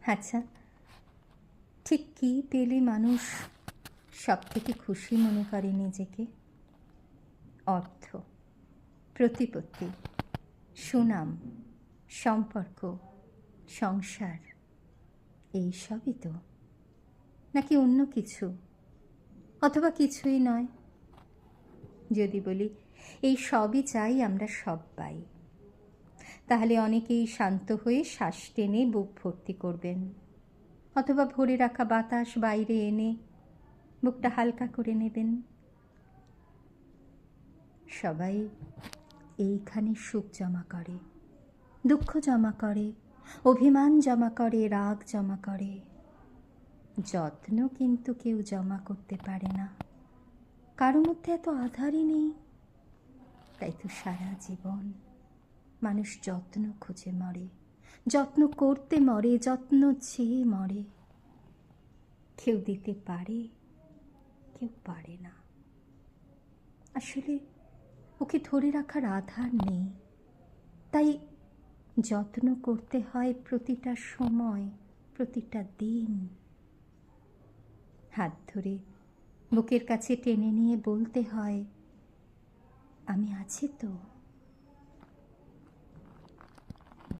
আচ্ছা, ঠিক কী পেলে মানুষ সবথেকে খুশি মনে করে নিজেকে? অর্থ, প্রতিপত্তি, সুনাম, সম্পর্ক, সংসার, এই সবই তো? নাকি অন্য কিছু, অথবা কিছুই নয়? যদি বলি এই সবই চাই আমরা সব্বাই, তাহলে অনেকেই শান্ত হয়ে শ্বাস টেনে বুক ভর্তি করবেন, অথবা ভরে রাখা বাতাস বাইরে এনে বুকটা হালকা করে নেবেন। সবাই এইখানে সুখ জমা করে, দুঃখ জমা করে, অভিমান জমা করে, রাগ জমা করে। যত্ন কিন্তু কেউ জমা করতে পারে না। কারো মধ্যে এত আধারই নেই। তাই তো সারা জীবন মানুষ যত্ন খুঁজে মরে, যত্ন করতে মরে, যত্ন চেয়ে মরে। কেউ দিতে পারে, কেউ পারে না। আসলে ওকে ধরে রাখার আধার নেই, তাই যত্ন করতে হয় প্রতিটা সময়, প্রতিটা দিন। হাত ধরে বুকের কাছে টেনে নিয়ে বলতে হয়, আমি আছি তো।